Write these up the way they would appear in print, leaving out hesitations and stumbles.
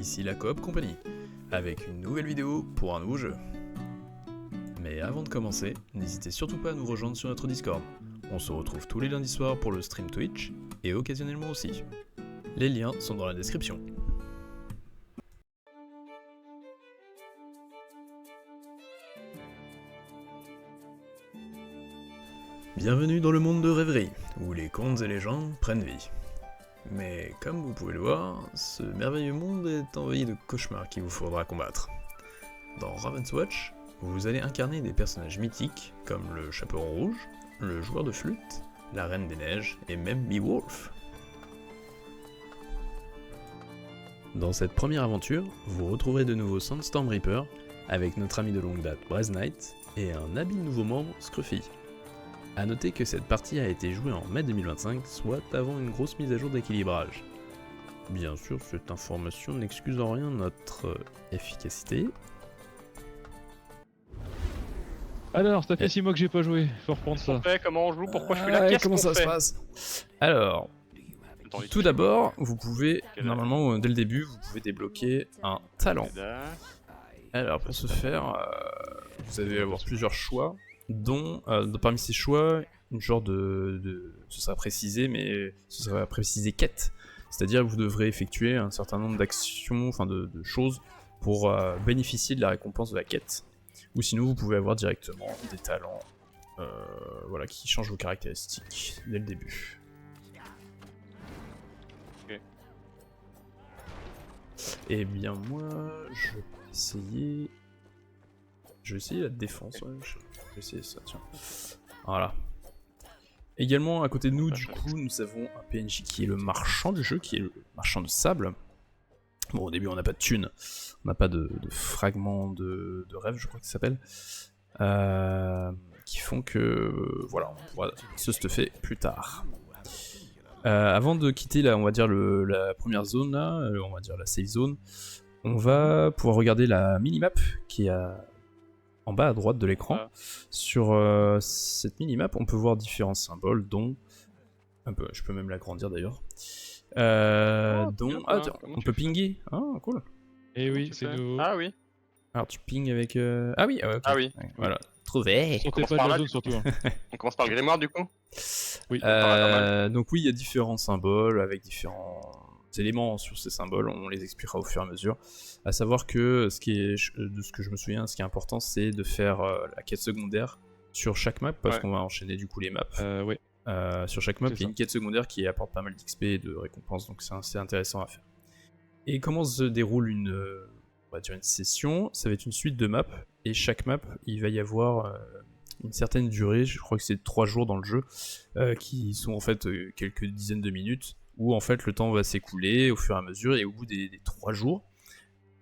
ici la Coop Company, avec une nouvelle vidéo pour un nouveau jeu. Mais avant de commencer, n'hésitez surtout pas à nous rejoindre sur notre Discord. On se retrouve tous les lundis soirs pour le stream Twitch, et occasionnellement aussi. Les liens sont dans la description. Bienvenue dans le monde de rêverie, où les contes et légendes prennent vie. Mais comme vous pouvez le voir, ce merveilleux monde est envahi de cauchemars qu'il vous faudra combattre. Dans Ravenswatch, vous allez incarner des personnages mythiques comme le Chaperon Rouge, le Joueur de Flûte, la Reine des Neiges et même Beowulf. Dans cette première aventure, vous retrouverez de nouveau Sandstorm Reaper, avec notre ami de longue date Braze Knight, et un habile nouveau membre, Scruffy. A noter que cette partie a été jouée en mai 2025, soit avant une grosse mise à jour d'équilibrage. Bien sûr, cette information n'excuse en rien notre efficacité. Alors, ça fait 6 mois que j'ai pas joué, faut reprendre ça. Comment on joue, pourquoi je fais la pièce, comment ça se passe? Alors, tout d'abord, vous pouvez, normalement dès le début, vous pouvez débloquer un talent. Alors pour ce faire, vous allez avoir plusieurs choix, dont parmi ces choix, une genre ce sera précisé, mais ce sera précisé quête. C'est-à-dire que vous devrez effectuer un certain nombre d'actions, enfin de choses, pour bénéficier de la récompense de la quête. Ou sinon vous pouvez avoir directement des talents voilà, qui changent vos caractéristiques dès le début. Okay. Et bien moi, je vais essayer... Je vais essayer la défense, ouais. Je vais essayer ça, tiens. Voilà. Également, à côté de nous, du coup, nous avons un PNJ qui est le marchand du jeu, qui est le marchand de sable. Bon, au début, on n'a pas de thunes, on n'a pas de fragments de rêve, je crois que ça s'appelle. Qui font que, voilà, on pourra se stuffer plus tard. Avant de quitter, là, on va dire la première zone, là, on va dire la safe zone, on va pouvoir regarder la minimap qui est en bas à droite de l'écran. Sur cette minimap, on peut voir différents symboles, dont... je peux même l'agrandir d'ailleurs. On peut pinguer. Ah, cool. Et oui, c'est nouveau. Ah oui. Alors tu pingues avec... Ah oui, ok. Ah oui. Ouais, voilà. Trouvé. Sortez pas de la zone surtout. Hein. On commence par le grimoire du coup. Oui. Donc oui, il y a différents symboles avec différents éléments sur ces symboles, on les expliquera au fur et à mesure. À savoir que, de ce que je me souviens, ce qui est important, c'est de faire la quête secondaire sur chaque map, parce qu'on va enchaîner du coup les maps. Oui. Sur chaque map, il y a une quête secondaire qui apporte pas mal d'XP et de récompenses, donc c'est assez intéressant à faire. Et comment se déroule on va dire une session? Ça va être une suite de maps, et chaque map, il va y avoir une certaine durée, je crois que c'est 3 jours dans le jeu, qui sont en fait quelques dizaines de minutes, où en fait le temps va s'écouler au fur et à mesure, et au bout des 3 jours,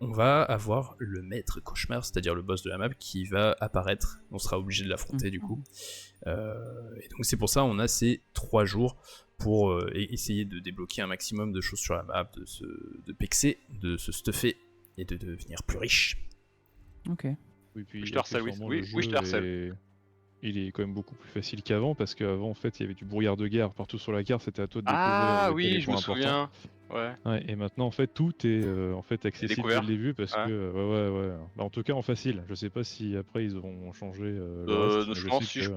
on va avoir le maître cauchemar, c'est-à-dire le boss de la map, qui va apparaître. On sera obligé de l'affronter du coup. Et donc c'est pour ça on a ces 3 jours pour essayer de débloquer un maximum de choses sur la map, de pexer, de se stuffer et de devenir plus riche. Ok. Oui, puis je te harcèle, oui, je te harcèle. Il est quand même beaucoup plus facile qu'avant, parce qu'avant en fait il y avait du brouillard de guerre partout sur la carte, c'était à toi de découvrir. Ah oui, je me souviens. Ouais. Et maintenant en fait tout est en fait accessible dès le début, parce que ouais. Bah, en tout cas en facile. Je sais pas si après ils auront changé le reste. Je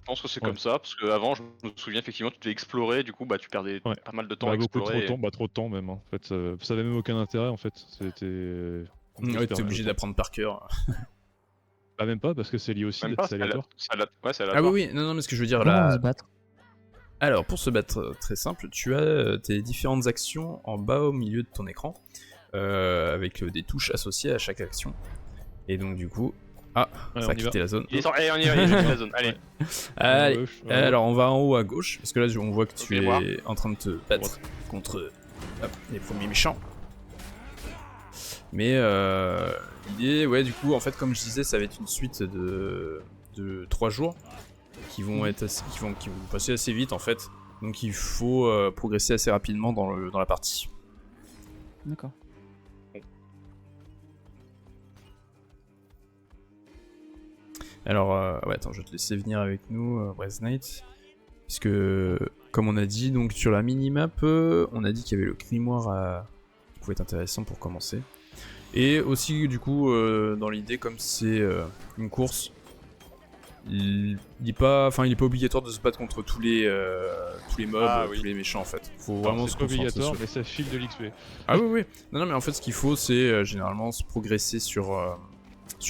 pense que c'est comme ça, parce qu'avant je me souviens effectivement tu devais explorer, du coup bah tu perdais pas mal de temps à explorer. Trop de temps même. En fait, ça avait même aucun intérêt en fait. C'était. Ouais, t'es obligé d'apprendre par cœur. Bah même pas, parce que c'est lié aussi, c'est aléatoire. C'est ah oui, non, mais ce que je veux dire là... se battre. Alors, pour se battre, très simple, tu as tes différentes actions en bas au milieu de ton écran, avec des touches associées à chaque action. Et donc du coup... Ah, ça a quitté la zone. On y va, il a quitté la zone, allez. Allez, alors on va en haut à gauche, parce que là on voit que tu es en train de te battre contre les premiers méchants. Mais l'idée, ouais, du coup, en fait, comme je disais, ça va être une suite de 3 jours qui vont passer assez vite, en fait. Donc il faut progresser assez rapidement dans la partie. D'accord. Alors, ouais, attends, je vais te laisser venir avec nous, Braze Knight. Puisque, comme on a dit, donc sur la minimap, on a dit qu'il y avait le grimoire à pouvait être intéressant pour commencer. Et aussi du coup dans l'idée, comme c'est une course, il est pas obligatoire de se battre contre tous les mobs, tous les méchants en fait. Faut vraiment se concentrer obligatoire, mais ça file de l'XP. Ah oui. Non mais en fait ce qu'il faut c'est généralement se progresser sur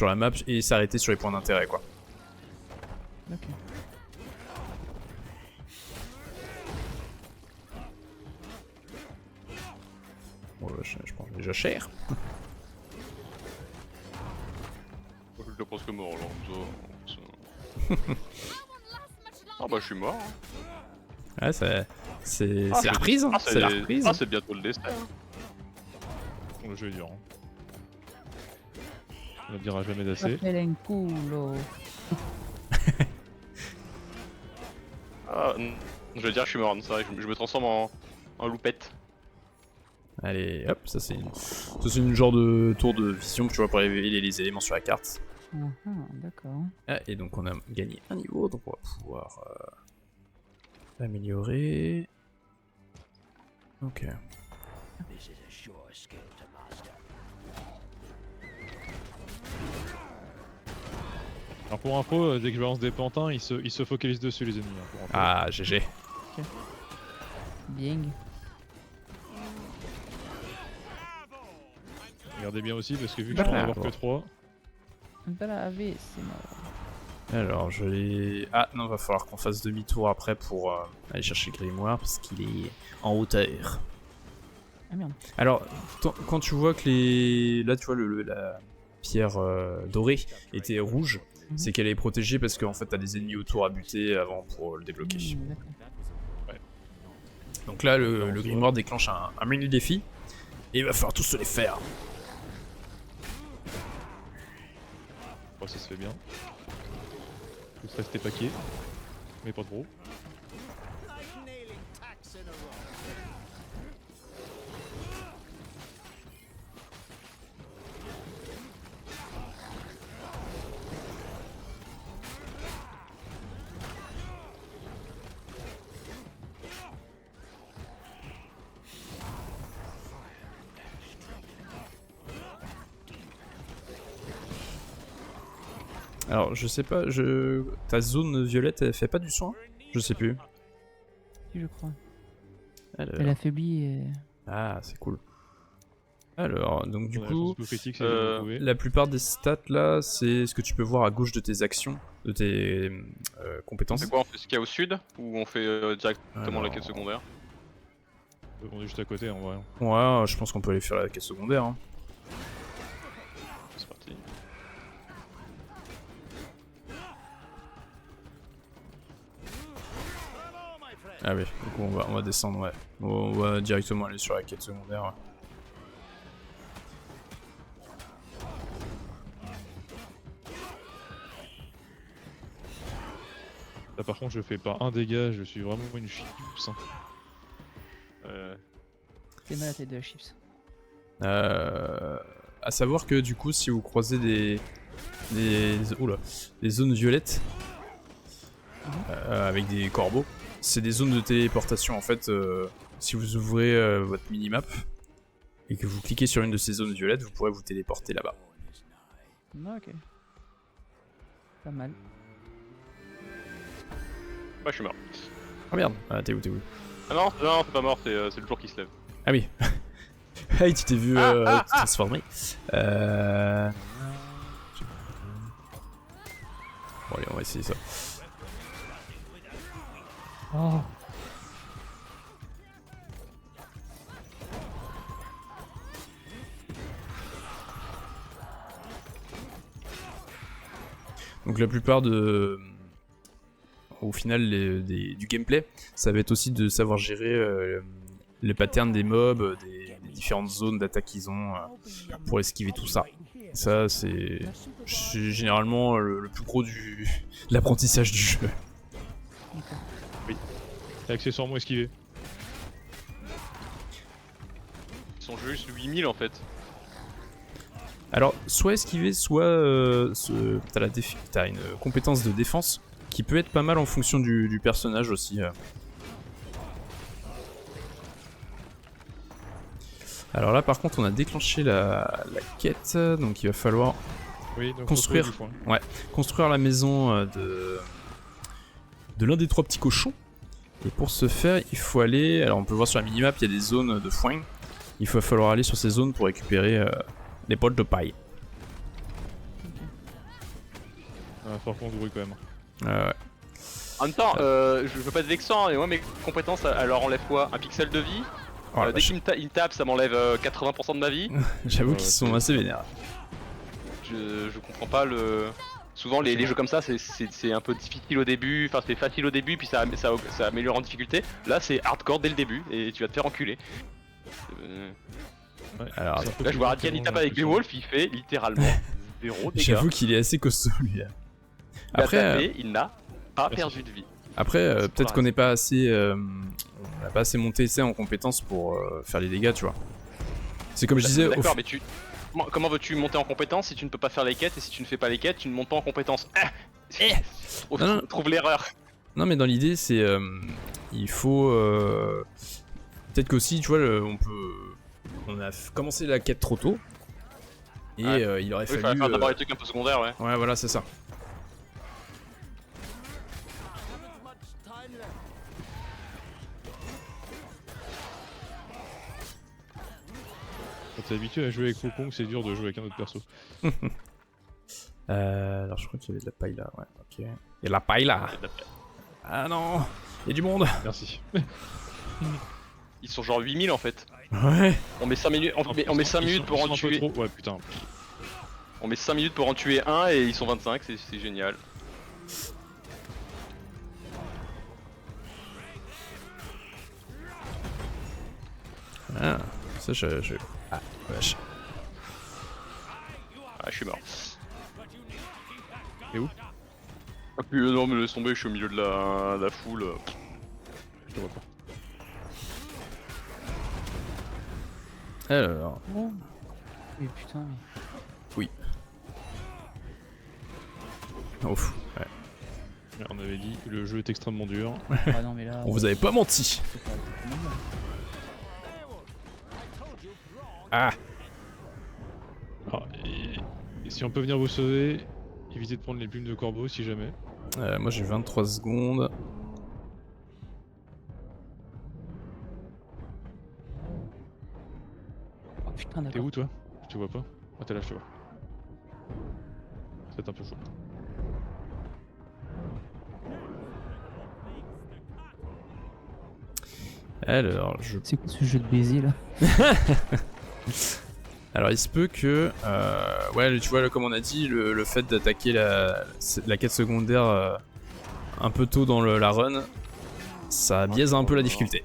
la map et s'arrêter sur les points d'intérêt quoi. Ok. Bon, je pense déjà cher. Je pense que mort là. Ah bah je suis mort. Ouais, c'est la reprise, hein. C'est la reprise. Ah, c'est bientôt le destin. Le jeu est dur. On ne le dira jamais d'assez. Ah, je veux dire, je suis mort, c'est vrai, je me transforme en loupette. Allez, hop, ça c'est une genre de tour de vision que tu vois pour révéler les éléments sur la carte. D'accord. Ah, et donc on a gagné un niveau, donc on va pouvoir améliorer. Ok. Alors pour info, dès que je balance des pantins, ils se focalisent dessus les ennemis. Hein, ah, GG. Ok. Bien. Regardez bien aussi parce que vu que je peux en avoir que 3. Bravé, c'est mort. Alors je l'ai... Ah non, va falloir qu'on fasse demi-tour après pour aller chercher le grimoire parce qu'il est en hauteur. Ah merde. Alors, quand tu vois que les... Là tu vois la pierre dorée était rouge, c'est qu'elle est protégée parce qu'en fait t'as des ennemis autour à buter avant pour le débloquer. Ouais. Donc là le grimoire déclenche un mini défi et il va falloir tous se les faire. Oh, ça se fait bien. Faut rester paquet, mais pas trop. Alors je sais pas, ta zone violette elle fait pas du soin? Je sais plus. Si, je crois. Alors... Elle affaiblit et... Ah, c'est cool. Alors, donc du coup, critique, la plupart des stats là, c'est ce que tu peux voir à gauche de tes actions, de tes compétences. C'est quoi, on fait ce qu'il y a au sud ou on fait directement la quête secondaire? On est juste à côté en vrai. Ouais, je pense qu'on peut aller faire la quête secondaire. Hein. C'est parti. Ah oui, du coup on va descendre, ouais. On va directement aller sur la quête secondaire. Ouais. Là par contre je fais pas un dégât, je suis vraiment une chips. Fais mal à la tête de la chips. À savoir que du coup si vous croisez des zones violettes avec des corbeaux, c'est des zones de téléportation en fait. Si vous ouvrez votre minimap et que vous cliquez sur une de ces zones violettes, vous pourrez vous téléporter là-bas. Ok. Pas mal. Bah je suis mort. Ah merde, t'es où? Ah non, c'est pas mort, c'est le jour qui se lève. Ah oui. Hey, tu t'es vu transformer. Bon allez, on va essayer ça. Oh. Donc la plupart au final du gameplay, ça va être aussi de savoir gérer les patterns des mobs, des différentes zones d'attaque qu'ils ont pour esquiver tout ça. Ça c'est généralement le plus gros de l'apprentissage du jeu. Oui. Accessoirement esquivé. Ils sont juste 8000 en fait. Alors, soit esquiver, soit t'as une compétence de défense qui peut être pas mal en fonction du personnage aussi. Alors là par contre on a déclenché la quête, donc il va falloir donc construire la maison de l'un des 3 petits cochons. Et pour ce faire il faut aller, alors on peut voir sur la minimap il y a des zones de foin. Il va falloir aller sur ces zones pour récupérer les potes de paille. Faut qu'on se bruit quand même. Ouais. En même temps, je veux pas être vexant, mais moi mes compétences, alors enlève quoi? Un pixel de vie? Dès qu'il me tape, ça m'enlève 80% de ma vie. J'avoue qu'ils sont assez vénères. Je comprends pas le... Souvent les jeux comme ça, c'est un peu difficile au début, enfin c'est facile au début, puis ça améliore en difficulté. Là c'est hardcore dès le début, et tu vas te faire enculer. Alors, là je vois Radian il tape avec Beowulf, il fait littéralement 0 dégâts. J'avoue qu'il est assez costaud lui. Après, il n'a pas perdu de vie. Après, peut-être qu'on n'est pas assez, on n'a pas assez monté en compétences pour faire les dégâts, tu vois. C'est comme je disais. D'accord, mais comment veux-tu monter en compétences si tu ne peux pas faire les quêtes, et si tu ne fais pas les quêtes, tu ne montes pas en compétences? Trouve l'erreur. Non, mais dans l'idée, c'est il faut peut-être qu'aussi, tu vois, on a commencé la quête trop tôt et il aurait fallu faire d'abord les trucs un peu secondaires, ouais. Ouais, voilà, c'est ça. Quand t'es habitué à jouer avec Wukong, c'est dur de jouer avec un autre perso. Alors je crois qu'il y avait de la paille là, ouais, ok. Il y a de la paille là. Ah non, il y a du monde. Merci. Ils sont genre 8000 en fait. Ouais. On met 5 minutes, on met 5 minutes pour en tuer. Ouais, putain. On met 5 minutes pour en tuer un et ils sont 25, c'est génial. Ah, ça Ah, vache. Ah, je suis mort. Et où? Ah, puis, non mais laisse tomber, je suis au milieu de la foule. Je te vois pas. Alors. Mais putain, mais... Oui. Ouf, ouais. On avait dit, le jeu est extrêmement dur. Ah non, mais là... On vous avait pas menti. Ah. Et si on peut venir vous sauver, évitez de prendre les plumes de corbeau si jamais. Moi j'ai 23 secondes. Oh putain, d'accord. T'es où toi? Je te vois pas. Ah t'es là, je te vois. C'est un peu chaud. Alors, C'est quoi ce jeu de baiser là? Alors il se peut que, ouais, tu vois, comme on a dit, le fait d'attaquer la quête secondaire un peu tôt dans la run, ça biaise un peu la difficulté.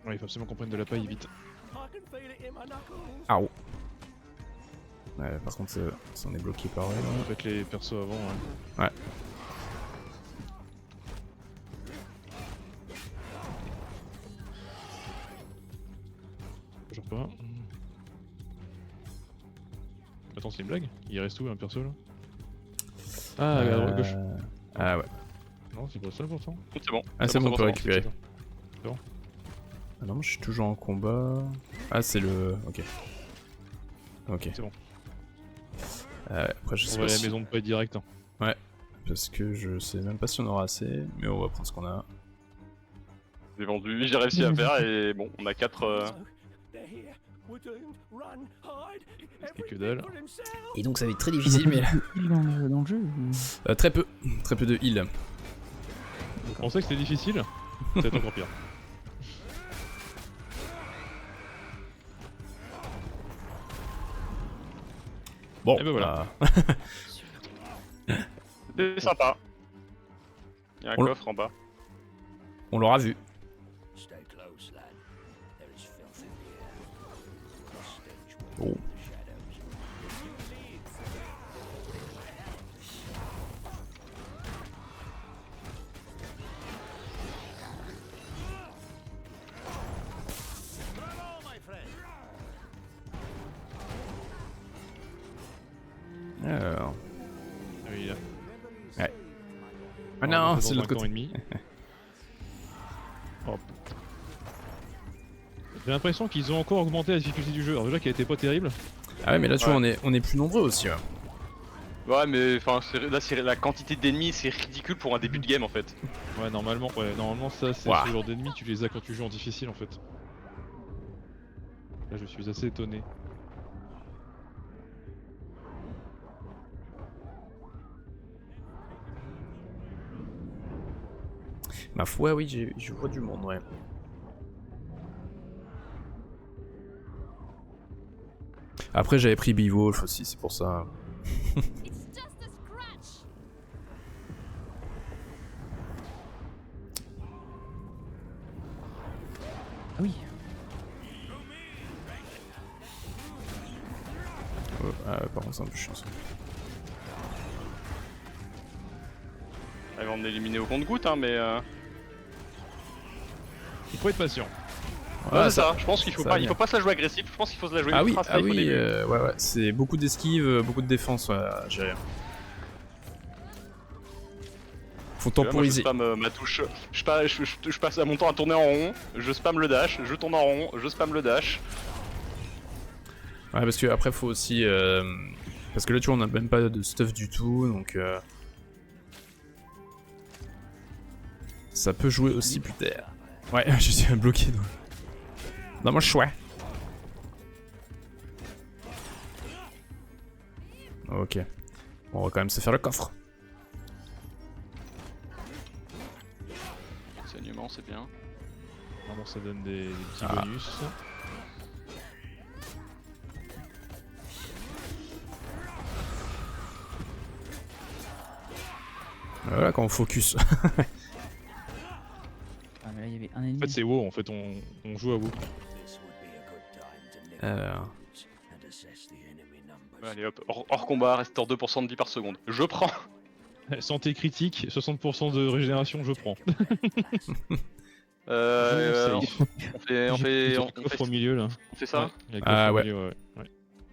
Ouais, il faut absolument qu'on prenne de la paille vite. Ah oh. Ouais, par contre, si on est bloqué par là. On peut mettre les persos avant. Ouais. Ouais. Toujours pas. Attends, c'est une blague? Il reste où un perso là? Ah, à droite gauche. Ah ouais. Non, c'est pas ça pourtant. C'est bon. Ah c'est bon, on peut récupérer. C'est bon. Ah non, je suis toujours en combat. Ah c'est le... Ok. Ok. C'est bon. Après je sais On pas va à la si... maison de paille direct. Hein. Ouais. Parce que je sais même pas si on aura assez, mais on va prendre ce qu'on a. J'ai vendu, j'ai réussi à faire et bon, on a 4... C'est que dalle. Et donc ça va être très difficile, mais... dans le jeu très peu de heal. Vous pensez que c'était difficile? C'est encore pire. Bon, et ben voilà. C'est sympa. Il y a un coffre en bas. On l'aura vu. Oh. Alors. Ah oui, là. Ouais. Ah non, c'est l'autre côté. J'ai l'impression qu'ils ont encore augmenté la difficulté du jeu, alors déjà qu'elle était pas terrible. Ah ouais, mais là tu vois, on est plus nombreux aussi. Ouais, mais enfin, là, la quantité d'ennemis, c'est ridicule pour un début de game en fait. Ouais, normalement ça, c'est ce genre d'ennemis, tu les as quand tu joues en difficile en fait. Là, je suis assez étonné. Ma foi, oui, je vois du monde, ouais. Après, j'avais pris Beowulf aussi, c'est pour ça. Ah oui. Par contre, c'est un peu chiant ça. Ils vont m'éliminer au compte-goutte, hein, mais. Il faut être patient. Ouais, c'est ça. Je pense qu'il faut pas se la jouer agressif. Je pense qu'il faut se la jouer ultra safe au début. Ouais, c'est beaucoup d'esquive, beaucoup de défense à gérer. Faut temporiser. Moi, je spam ma touche. Je passe mon temps à tourner en rond. Je spam le dash. Je tourne en rond. Je spam le dash. Ouais, parce que après faut aussi parce que là tu vois on a même pas de stuff du tout, donc ça peut jouer aussi plus tard. Ouais, je suis bloqué dans mon choix. Ok. Bon, on va quand même se faire le coffre. Saignement, c'est bien. Normalement ça donne des petits bonus. Voilà quand on focus. Ah mais là il y avait un ennemi. En fait c'est WoW, en fait on joue à WoW. Allez hop, hors combat, restaure 2% de vie par seconde. Je prends. Santé critique, 60% de régénération, je prends. On fait coffre au milieu là. On fait ça ouais. Ah ouais. Milieu,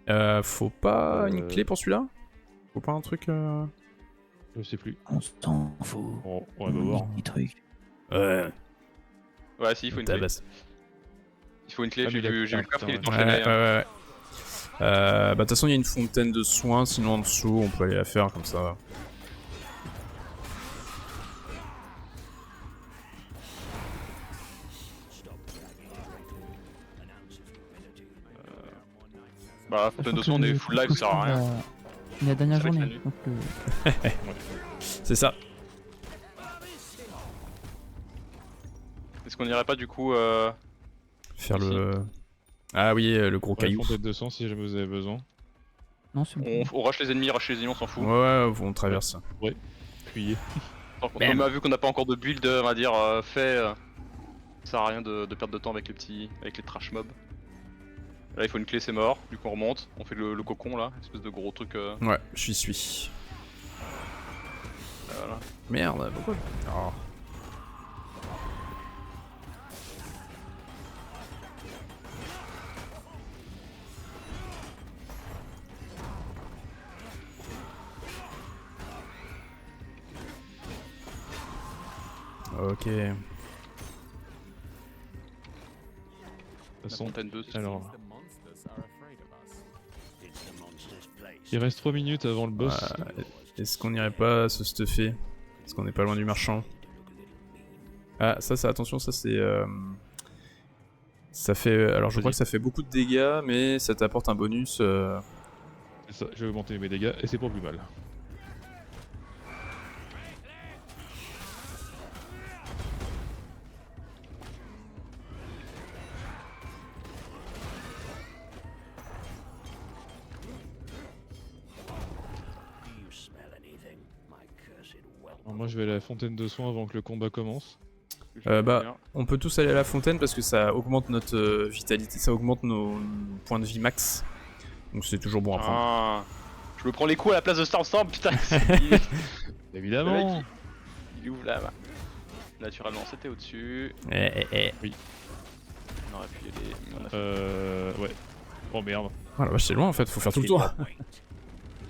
ouais. Faut pas une clé pour celui-là? Faut pas un truc Je sais plus. On s'en fout. Oh, on va voir. Truc. Ouais. Ouais, si, il faut une clé. Il faut une clé, j'ai vu le coffre, il est enchaîné. Ouais. Bah de toute façon il y a une fontaine de soins, sinon en dessous on peut aller la faire comme ça. Bah fontaine de soins, on est full life, ça sert à rien. La dernière journée. Donc, C'est ça. Est-ce qu'on irait pas du coup Faire ici. le... Ah oui, le gros caillou. Fontaine de sang si jamais vous avez besoin. Non, c'est bon. on rush les ennemis, on s'en fout. Ouais, on traverse. Ouais. Fuyez. On a vu qu'on n'a pas encore de build, on va dire, fait. Ça sert à rien de perdre de temps avec les trash mobs. Là il faut une clé, c'est mort, du coup on remonte, on fait le cocon là, espèce de gros truc. Ouais, j'y suis. Voilà. Merde, pourquoi oh. Ok. Alors. Il reste 3 minutes avant le boss. Est-ce qu'on irait pas se stuffer? Est-ce qu'on est pas loin du marchand? Ah, ça attention, ça c'est... Ça fait... Alors je crois que ça fait beaucoup de dégâts, mais ça t'apporte un bonus. C'est ça, je vais augmenter mes dégâts et c'est pas plus mal. Alors moi je vais à la fontaine de soins avant que le combat commence. Bah, on peut tous aller à la fontaine parce que ça augmente notre vitalité, ça augmente nos points de vie max. Donc c'est toujours bon à prendre. Ah, je me prends les coups à la place de Starstorm, putain. Évidemment. Il ouvre là. Naturellement, c'était au-dessus. Oui. On aurait pu y aller. Ouais. Oh merde. Oh la vache, c'est loin en fait, faut faire tout le tour.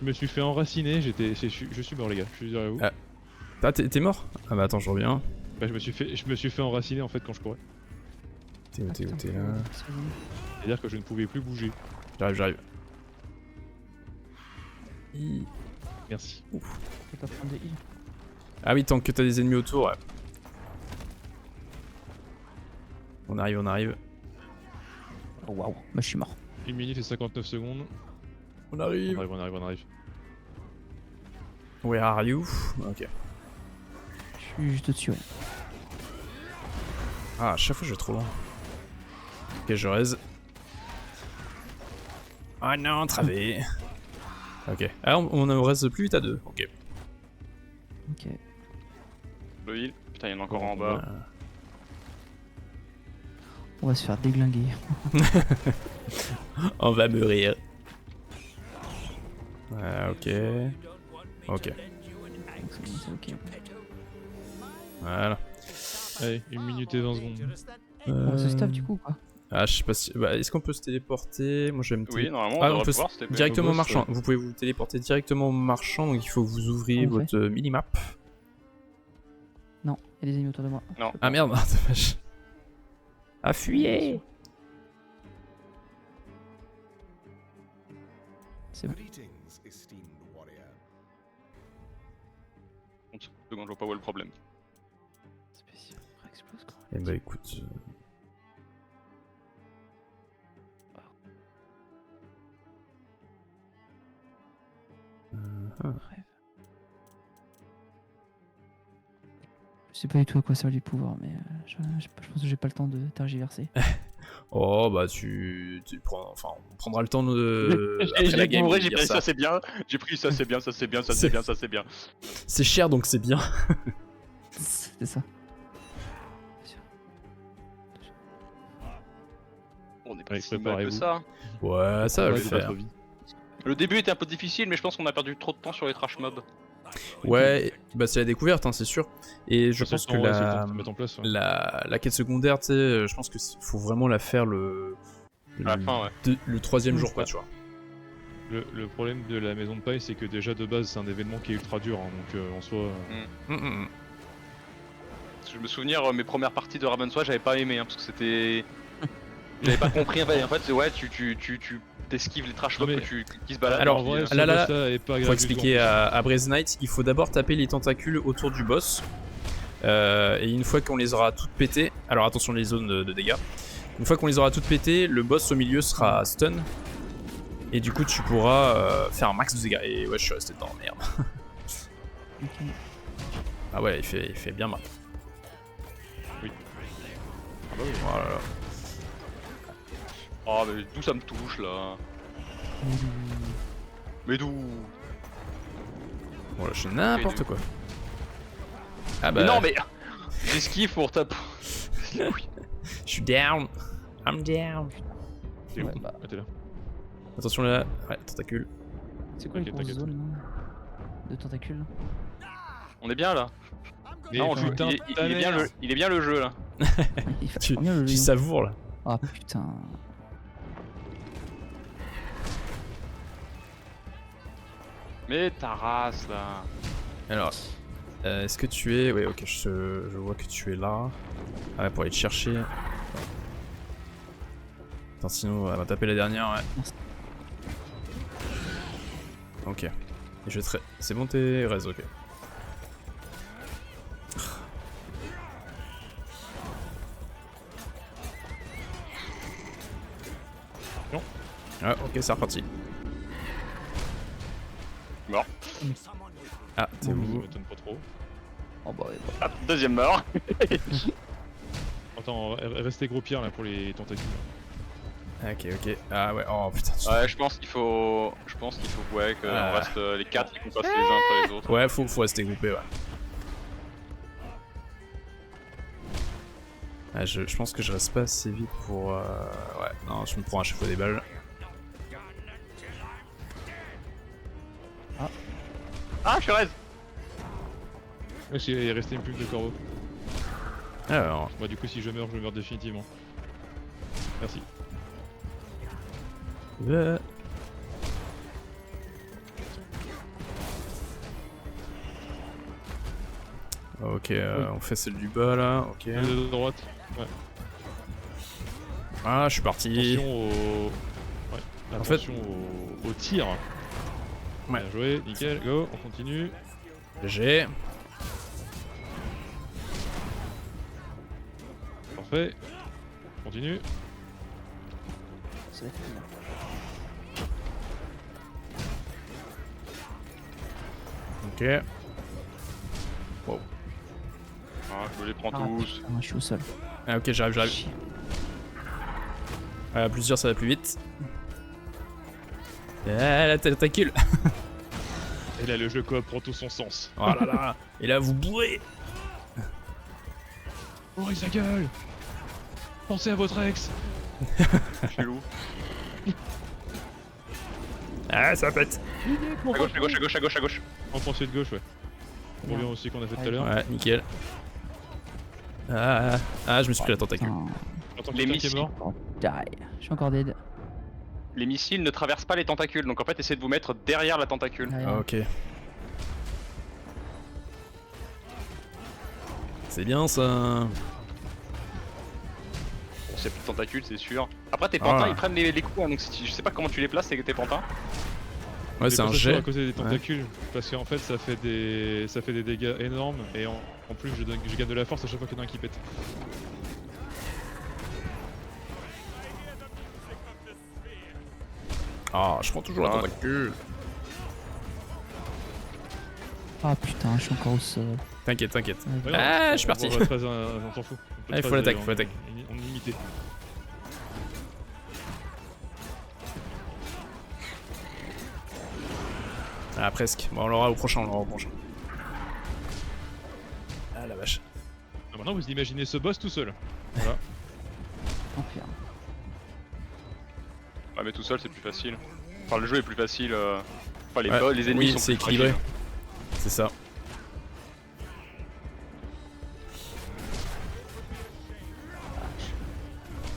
Je me suis fait enraciner, je suis mort les gars, je suis derrière vous. Ah, t'es mort? Ah bah attends, je reviens. Bah je me suis fait enraciner en fait quand je courais. T'es où, t'es là? C'est-à-dire que je ne pouvais plus bouger. J'arrive. Merci. Ouf. Je vais pas prendre de heal. Ah oui, tant que t'as des ennemis autour, ouais. On arrive. Oh waouh, bah je suis mort. 1 minute et 59 secondes. On arrive. On arrive. Where are you? Ok. Je suis juste au-dessus, ouais. Ah, à chaque fois je vais trop loin. Ok, je raise. Ah non, travé. Ok. Ah, on reste plus vite à 2. Ok. Ok. Le heal. Putain, il y en a encore en bas. On va se faire déglinguer. On va mourir. Ok. Ok. Donc c'est bon, c'est ok. Voilà. Allez, 1 minute et 20 secondes. On se staff du coup ou pas? Ah, je sais pas si. Bah, est-ce qu'on peut se téléporter? Moi, je vais me Oui, normalement, Ah, on on devrait peut pouvoir se TP. directement boss, marchant. ouais. Vous pouvez vous téléporter directement marchant, donc il faut que vous ouvriez Comment on votre minimap. Non, il y a des ennemis autour de moi. Non. Ah merde, dommage. Ah, fuyez! C'est bon. 30 secondes, je vois pas où est le problème. Spécial, explose quoi. Eh bah écoute. Je sais pas du tout à quoi ça va les pouvoirs, mais je pense que j'ai pas le temps de tergiverser. Oh bah tu prends. Enfin, on prendra le temps de. Après la game, En vrai, de j'ai dire pris ça. ça, c'est bien. J'ai pris ça, c'est bien, ça, c'est bien, ça, c'est bien, ça, c'est bien. C'est cher donc c'est bien. C'est ça. On est pas Ouais, si mal que préparez-vous. ça. Ouais, ça va le Ouais, faire. trop vite. Le début était un peu difficile, mais je pense qu'on a perdu trop de temps sur les trash mobs. Ouais, bah c'est la découverte, hein, c'est sûr. Et je pense que mettre en place, ouais. la quête secondaire, tu sais, je pense que faut vraiment la faire le À la fin, ouais. le troisième jour, quoi, tu vois. Le problème de la maison de paille, c'est que déjà de base, c'est un événement qui est ultra dur, hein, donc en soi. Je me souviens, mes premières parties de Ravenswatch, j'avais pas aimé, hein, parce que c'était. J'avais pas compris, en fait, ouais, tu t'esquives les trash mobs Mais- qui se baladent. Alors, en vrai, ce là, boss-là est pas Faut gratuit, expliquer en à Braze Knight, il faut d'abord taper les tentacules autour du boss. Et une fois qu'on les aura toutes pétées, alors attention les zones de dégâts. Une fois qu'on les aura toutes pétées, le boss au milieu sera stun. Et du coup tu pourras faire un max de dégâts. Et ouais, je suis resté dedans, merde. Ok. Ah ouais, il fait bien mal. Oui. Ah bah oui. Voilà. Oh, mais d'où ça me touche là? Mais d'où? Bon là, je fais n'importe quoi. Ah bah. Mais non, mais. J'esquive pour taper. Je suis down. I'm down. T'es où Ouais, bah. Ah, t'es là. Attention là. Ouais, tentacule. C'est quoi Ok, les grosses t'inquiète. zones là de tentacules là? On est bien là. Mais Non, putain, il est bien le jeu là. Il fait Tu, bien le tu lion. savoures là. Ah putain. Mais ta race là. Alors, est-ce que tu es... Ouais, ok, je vois que tu es là. Ah ouais, pour aller te chercher. Attends, sinon, elle va taper la dernière, ouais. Merci. Ok. Et je vais te... C'est bon, t'es raise, ok. Non. Ah, ok, c'est reparti. Mort. Ah, t'es Ça où? m'étonne pas trop. Oh bah ouais, bah. Ah, deuxième mort. Attends, restez gros pierre là pour les tentacules. Ok, ok. Ah ouais, oh putain. Ouais, je pense qu'il faut. Ouais, qu'on Ah. reste les 4 et qu'on passe les uns après les autres. Ouais, faut rester groupé, ouais. Ah, je pense que je reste pas assez vite pour... Ouais, non, je me prends à chaque fois des balles. Ah, je suis raise. Ouais, il est resté une pub de corbeau. Alors... Moi, du coup, si je meurs définitivement. Merci. Ok, on fait celle du bas là, ok. De droite. Ouais. Ah, je suis parti. Attention au tir. Ouais. Bien joué, nickel, go, on continue. J'ai. Parfait. Continue. Ça va être bien. Ok. Wow. Ah, je me les prends Ah, tous. putain, je suis au sol. Ah, ok, j'arrive. Chier. À plusieurs, ça va plus vite. Ah, la tentacule. Et là, le jeu coop prend tout son sens. Oh là là. Et là, vous bourrez. Oh, sa gueule. Pensez à votre ex. Chelou. Ah, ça pète. À gauche. En pensée de gauche, ouais. On revient aussi qu'on a fait tout à l'heure. Ouais, nickel. Ah, je me suis pris la tentacule. Putain. Attends que Les quelqu'un qui est missiles. mort. Die. Je suis encore dead. Les missiles ne traversent pas les tentacules, donc en fait essayez de vous mettre derrière la tentacule. Ouais. Ah, ok. C'est bien ça. Bon, c'est plus de tentacules, c'est sûr. Après tes pantins Ah. ils prennent les coups, hein, donc si je sais pas comment tu les places tes pantins. Ouais, c'est un jet. à côté des tentacules, parce qu'en fait ça fait des dégâts énormes et en plus je gagne de la force à chaque fois qu'il y en a un qui pète. Ah, je prends toujours la tentacule. Ah putain, je suis encore au sol. T'inquiète. Ouais, Ah, je suis parti. On s'en fout. Ah, il faut l'attaque, faut l'attaque. On est limité. Ah, presque. Bon, on l'aura au prochain, Ah, la vache. Maintenant vous imaginez ce boss tout seul. Voilà. enfer. Ouais mais tout seul c'est plus facile. Enfin le jeu est plus facile. Enfin Ouais, les ennemis oui, sont c'est plus équilibré. fragiles. C'est ça.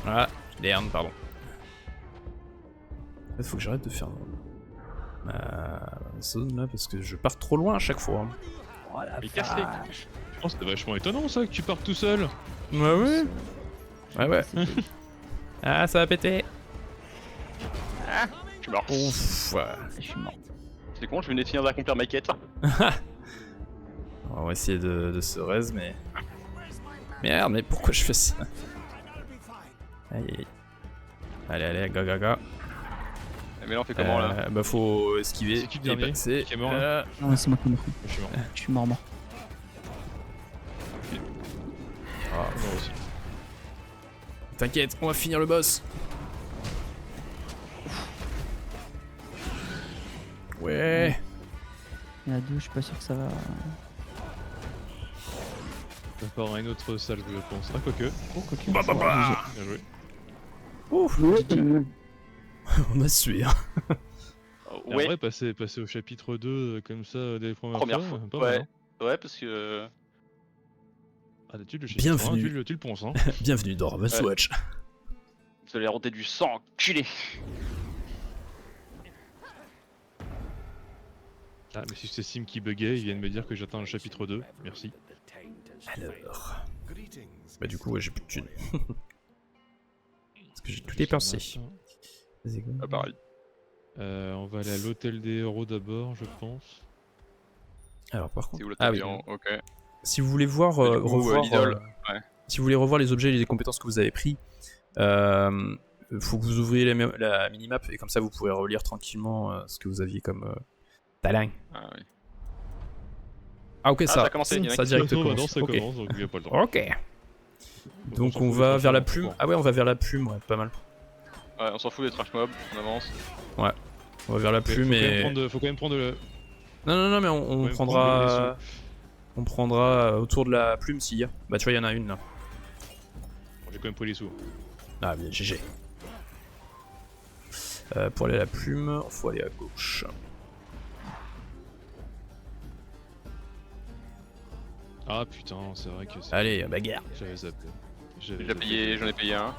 Ah, merde, pardon. En fait, faut que j'arrête de faire ma zone là parce que je pars trop loin à chaque fois. Oh la Mais casse-les. vache. Je pense que c'était vachement étonnant ça que tu partes tout seul. Ouais. Ouais. C'est joli. Ah, ça va péter. Je suis mort. Ouf. Ouais. Je suis mort. C'est con, je venais de finir d'accomplir ma quête là. On va essayer de se raise, mais. Merde, mais pourquoi je fais ça? Aïe. Allez, gaga. Mais là on fait comment là? Bah faut esquiver. C'est qui le dernier passer. qui est mort, là Non, c'est moi qui me fous. Je suis mort. Je suis mort. Ah, Mort aussi. t'inquiète, on va finir le boss. Ouais. Il y en a deux, je suis pas sûr que ça va. On va faire une autre salle, je pense. Ah, quoique. Oh, coquin. Bah. Bien joué. Ouf. On a sué. Hein. Et en vrai, passer au chapitre 2 comme ça dès la Première fois. pas mal, hein. Ouais parce que. Ah, d'habitude, le chapitre Bienvenue. 1, tu le ponces, hein. Bienvenue dans Raven's Watch. Vous allez rôder du sang, enculé. Ah, mais si c'est Sim qui buguait, ils viennent me dire que j'atteins le chapitre 2. Merci. Alors. Bah du coup ouais, j'ai plus de thunes. Parce que j'ai tout dépensé. Vas-y, go. Ah pareil. On va aller à l'hôtel des héros d'abord, je pense. Alors par contre, C'est où la ah oui. Ok. Si vous voulez voir, Du coup, revoir, l'idole, ouais. si vous voulez revoir les objets et les compétences que vous avez pris, faut que vous ouvriez la minimap et comme ça vous pourrez relire tranquillement ce que vous aviez comme talent. Ah oui. Ah ok, ça a commencé, il y en a ça qui direct Maintenant, commence. ça Ok. commence, donc il n'y a pas le temps. Ok. Donc s'en on fout va des vers la trash plume. mobs. Ah ouais, on va vers la plume, ouais, pas mal. Ouais, on s'en fout des trash mobs, on avance. On va vers la plume et. Faut quand même prendre le. Non, mais on même prendra. prendre On prendra autour de la plume s'il y a. Bah tu vois, il y en a une là. Bon, j'ai quand même pris les sous. Ah bien, GG. Pour aller à la plume, faut aller à gauche. Ah putain, c'est vrai que c'est. Allez, bagarre. J'avais zappé. J'en ai payé un.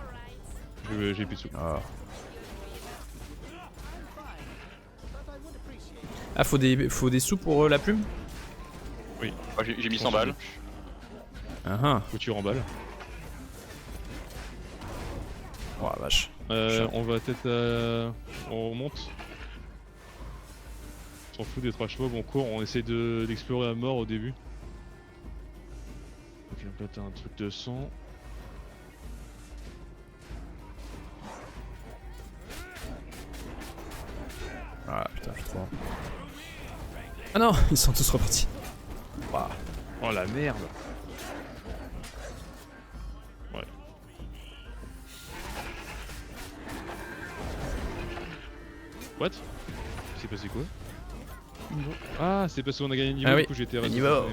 J'ai plus de sous. Ah, faut des sous pour la plume? Oui. Ouais, j'ai mis 100 balles. Ah ah. Faut que tu remballes. Oh la vache. On va peut-être on remonte. On s'en fout des trash mobs, on court, on essaie d'explorer à mort au début. Ok, là t'as un truc de sang. Ah putain, je suis trop. Ah non, ils sont tous repartis. Wow. Oh la merde. Ouais. What? C'est passé quoi? Niveau. Ah, c'est parce qu'on a gagné niveau, Ah oui, du coup j'étais resté. niveau.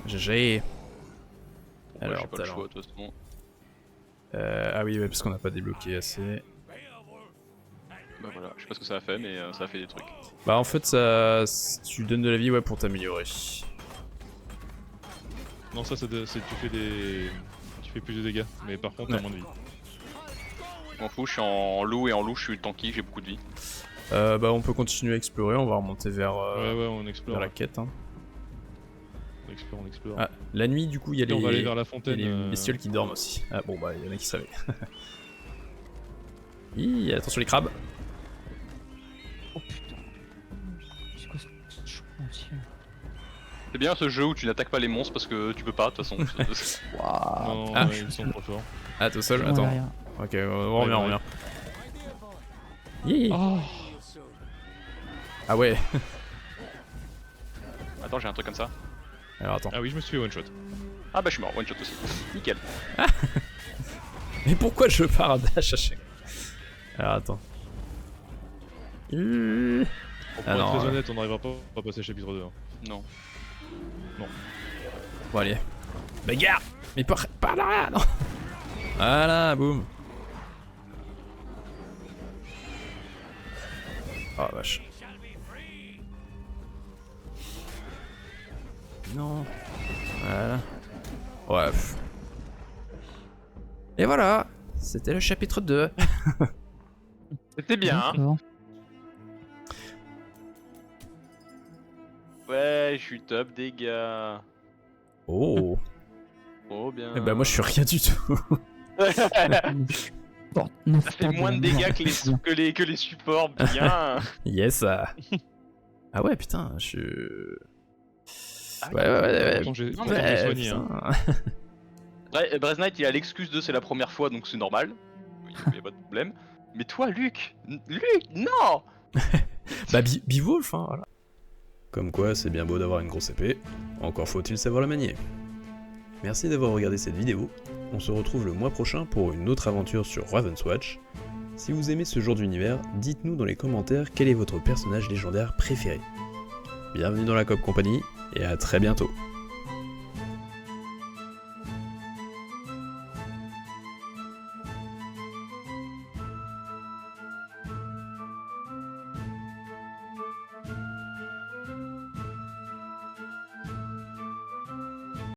GG. Alors, j'ai pas le choix de toute façon. ah oui, ouais, parce qu'on n'a pas débloqué assez. Bah voilà, je sais pas ce que ça a fait, mais ça a fait des trucs. Bah en fait, ça, tu donnes de la vie ouais, pour t'améliorer. Non, ça, tu fais des. Tu fais plus de dégâts, mais par contre, t'as moins de vie. Je m'en fous, je suis en loup et en loup je suis tanky, j'ai beaucoup de vie. Bah on peut continuer à explorer, on va remonter vers, ouais, on explore. vers la quête. Hein. On explore. Ah, la nuit du coup il y a les... On va aller vers la fontaine. Il y a les bestioles qui dorment aussi. Ah bon bah il y en a qui se réveillent. Hi, attention les crabes. Oh putain. C'est quoi ce choix aussi? C'est bien ce jeu où tu n'attaques pas les monstres parce que tu peux pas de toute façon. Waouh. Non, Ah. ouais, ils sont trop forts. Ah tout seul, Ouais, attends. derrière. Ok, on revient, on revient. Hi. Oh. Ah ouais. Attends, j'ai un truc comme ça. Alors attends. Ah oui, je me suis fait one shot. Ah bah je suis mort, one shot aussi. Nickel. Mais pourquoi je pars à dash à chaque fois? Alors attends. Pour Ah être non, très honnête, on n'arrivera pas à passer chapitre 2. Hein. Non. Bon allez. Bagarre. Mais par là, non. Voilà, boum. Oh vache. Non. Voilà. Bref. Et voilà. C'était le chapitre 2. C'était bien, hein. Bon. Ouais, je suis top dégâts. Oh. Oh bien. Eh ben moi je suis rien du tout. Bon, Ça fait moins de dégâts que les supports, bien. Yes. Ah ouais putain, je suis... Ah oui. Ouais. Attends, j'ai Non, Ouais, soigné. Hein. putain. Ouais, Brez Knight il a l'excuse de c'est la première fois donc c'est normal. Il y a pas de problème. Mais toi, Luc, non. Bah Beowulf, hein, voilà. Comme quoi, c'est bien beau d'avoir une grosse épée, encore faut-il savoir la manier. Merci d'avoir regardé cette vidéo, on se retrouve le mois prochain pour une autre aventure sur Ravenswatch. Si vous aimez ce genre d'univers, dites-nous dans les commentaires quel est votre personnage légendaire préféré. Bienvenue dans la Coop Company, et à très bientôt.